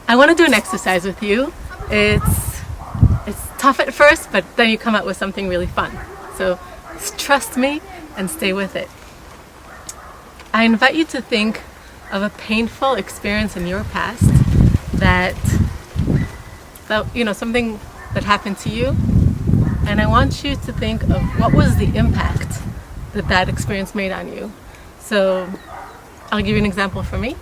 I want to do an exercise with you. It's tough at first, but then you come out with something really fun. So trust me and stay with it. I invite you to think of a painful experience in your past that something that happened to you, and I want you to think of what was the impact that experience made on you. So I'll give you an example for me.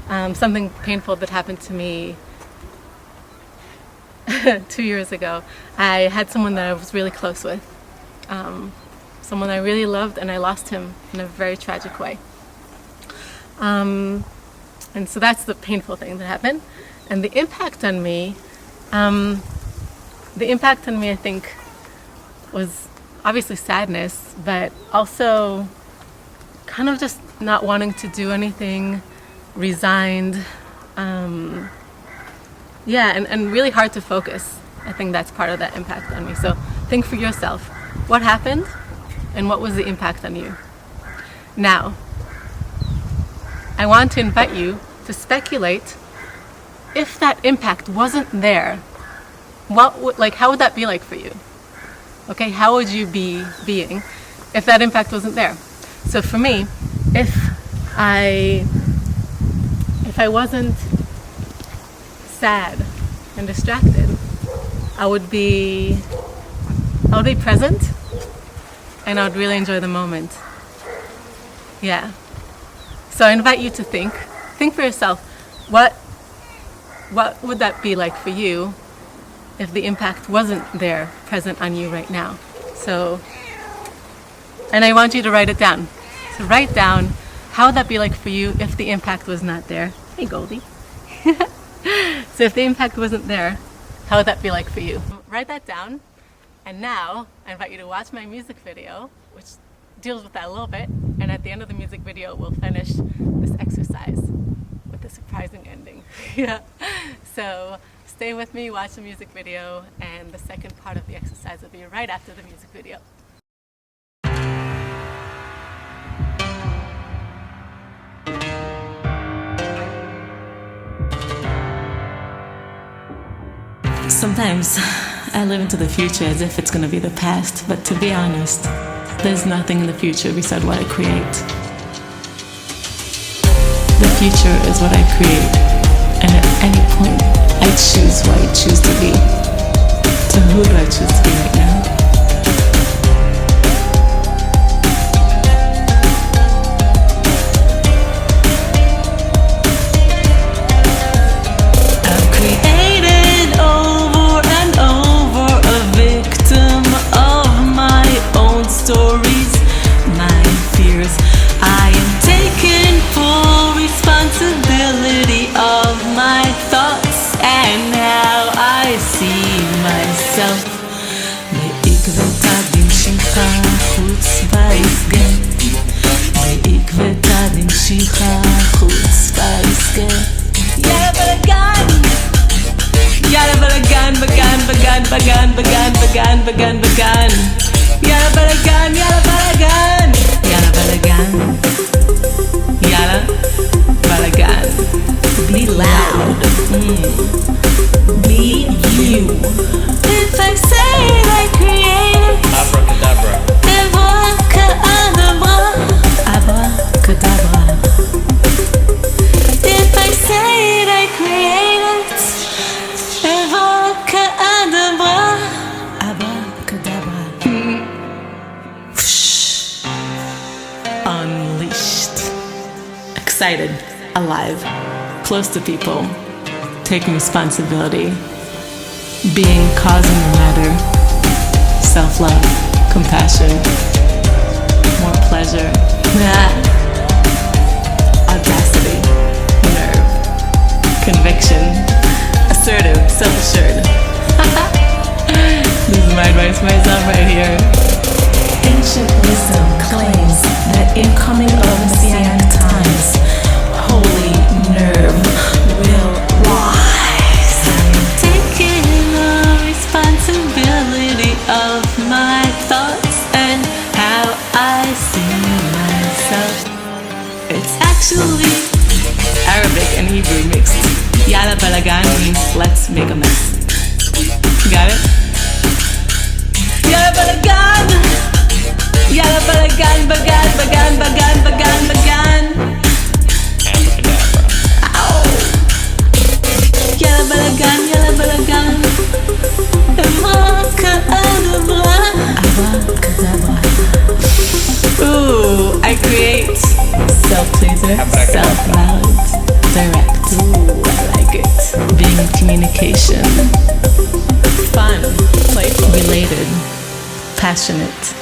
Something painful that happened to me 2 years ago. I had someone that I was really close with, someone I really loved, and I lost him in a very tragic way. And so that's the painful thing that happened. And the impact on me, I think, was obviously sadness, but also kind of just not wanting to do anything, resigned, and really hard to focus. I think that's part of that impact on me. So think for yourself, what happened and what was the impact on you? Now, I want to invite you to speculate, if that impact wasn't there, how would that be like for you? Okay, how would you be being if that impact wasn't there? So for me, if I wasn't sad and distracted, I would be present, and I would really enjoy the moment. Yeah. So I invite you to think for yourself, what would that be like for you if the impact wasn't there, present on you right now? So, and I want you to write it down. So write down, how would that be like for you if the impact was not there? Hey, Goldie. So if the impact wasn't there, how would that be like for you? Write that down. And now I invite you to watch my music video, which deals with that a little bit. And at the end of the music video, we'll finish this exercise with a surprising ending. Yeah. So stay with me, watch the music video, and the second part of the exercise will be right after the music video. Sometimes I live into the future as if it's going to be the past, but to be honest, there's nothing in the future beside what I create. The future is what I create, and at any point, I choose who I choose to be. So who do I choose to be right now? I've created over and over a victim of my own stories, my fears. I am taking full responsibility of my thoughts and how I see myself. Yallabballaggan, bagan, Yallabballaggan, Yallabballaggan, Yallabballaggan, Yallabballaggan. Be loud. Be you. If I say it, I create it. AbraKadabra. AbraKadabra. If I say it, I create it. AbraKadabra. AbraKadabra. Unleashed. Excited. Alive. Close to people. Taking responsibility. Being causing the matter. Self-love. Compassion. More pleasure. Audacity. Nerve. Conviction. Assertive. Self-assured. This is my advice for myself right here. Ancient wisdom claims that in coming of Messianic times, holy nerve will rise. I am taking the responsibility of my thoughts and how I see myself. It's actually Arabic and Hebrew mixed. Yallabballaggan. Yallabballaggan means let's make a mess. Got it? Yallabballaggan! Yallabballaggan, bagan, bagan, bagan, bagan, bagan. AbraKadabra. Ow! Yallabballaggan, yallabballaggan. AbraKadabra. AbraKadabra. Ooh, I create self-pleaser, AbraKadabra. self-valid, direct. Ooh, I like it. Being in communication. Fun, playful, related, passionate.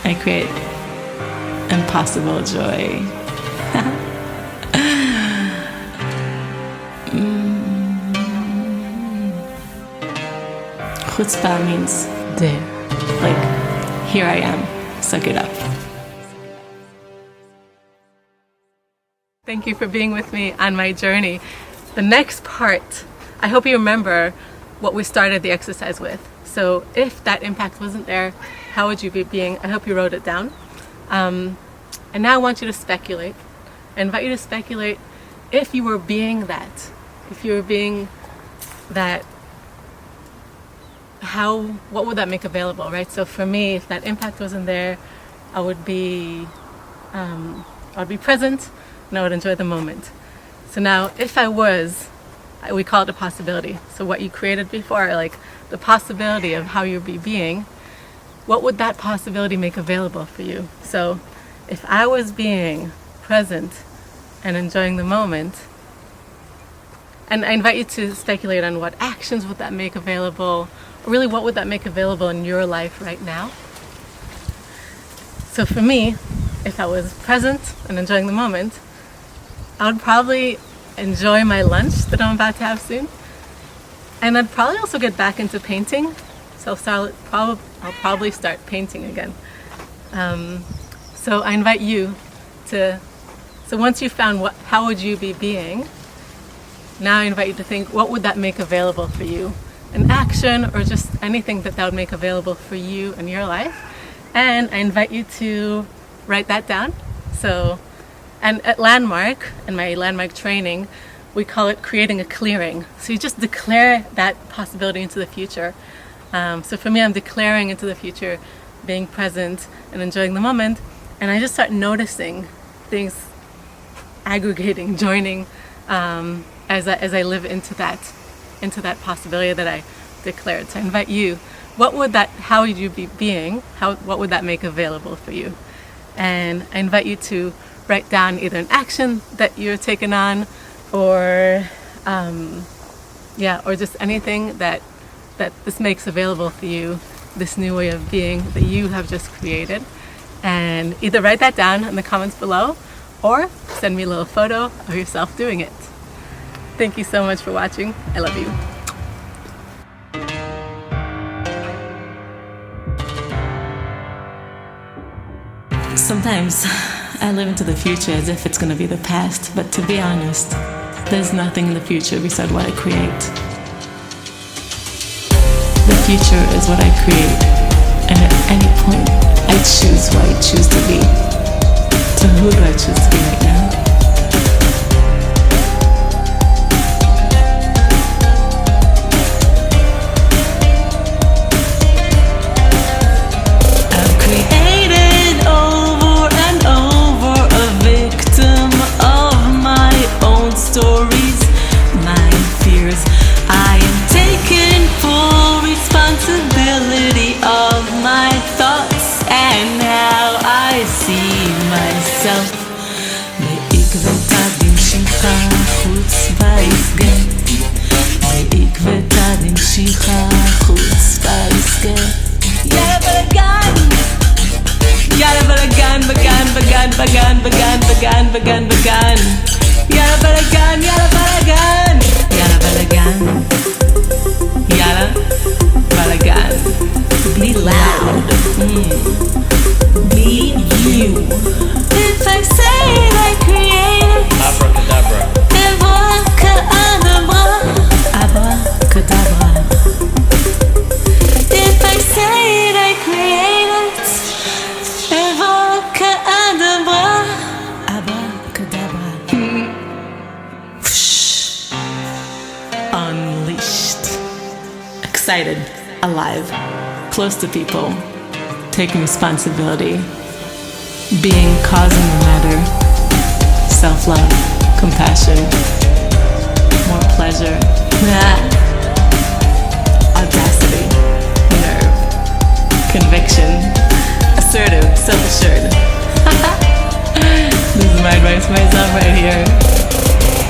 I create impossible joy. Chutzpah means there. Like, here I am. Suck it up. Thank you for being with me on my journey. The next part, I hope you remember what we started the exercise with. So if that impact wasn't there, how would you be being? I hope you wrote it down. And now I want you to speculate. I invite you to speculate if you were being that. If you were being that, what would that make available, right? So for me, if that impact wasn't there, I would be present and I would enjoy the moment. So now, if I was, we call it a possibility. So what you created before, like the possibility of how you'd be being, what would that possibility make available for you? So if I was being present and enjoying the moment, and I invite you to speculate on what actions would that make available, or really what would that make available in your life right now? So for me, if I was present and enjoying the moment, I would probably enjoy my lunch that I'm about to have soon. And I'd probably also get back into painting. So I'll probably start painting again. So I invite you to, so once you found how would you be being, now I invite you to think, what would that make available for you? An action or just anything that would make available for you in your life. And I invite you to write that down. So, and at Landmark, in my Landmark training, we call it creating a clearing. So you just declare that possibility into the future. So for me, I'm declaring into the future, being present and enjoying the moment. And I just start noticing things aggregating, joining, as I live into that possibility that I declared. So I invite you, how would you be being? What would that make available for you? And I invite you to write down either an action that you're taking on, or just anything that this makes available for you, this new way of being that you have just created. And either write that down in the comments below, or send me a little photo of yourself doing it. Thank you so much for watching. I love you. Sometimes I live into the future as if it's going to be the past, but to be honest, there's nothing in the future beside what I create. The future is what I create, and at any point, I choose who I choose to be. So who do I choose to be right now? I've created over and over a victim of my own stories, my fears. I am taking full responsibility of my thoughts and how I see myself. excited, alive, close to people, taking responsibility, being causing the matter, self-love, compassion, more pleasure, audacity, nerve, conviction, assertive, self-assured. This is my advice to myself right here.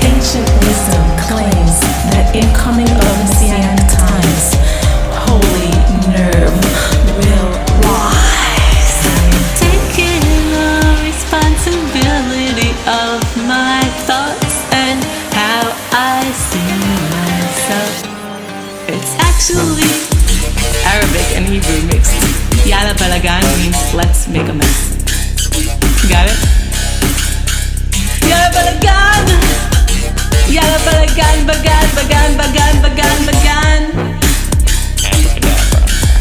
Ancient wisdom claims that in coming of Messianic times, holy nerve will rise. Taking the responsibility of my thoughts and how I see myself. It's actually Arabic and Hebrew mixed. Yallabballaggan means let's make a mess. Got it? Yallabballaggan! Yallabballaggan, bagan, bagan, bagan, bagan, bagan.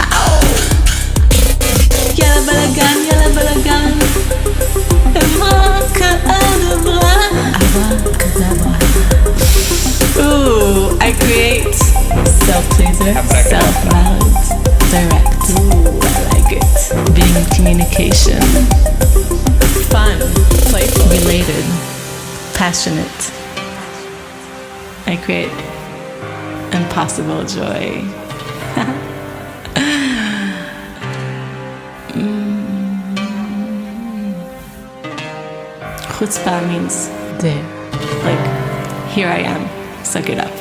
Ow! Yallabballaggan, yallabballaggan. AbraKadabra. AbraKadabra. Ooh, I create self-pleaser, self-knowledge, direct. Ooh, I like it. Being in communication. Fun, playful, related, passionate. I create impossible joy. Chutzpah means there, like here I am, suck it up.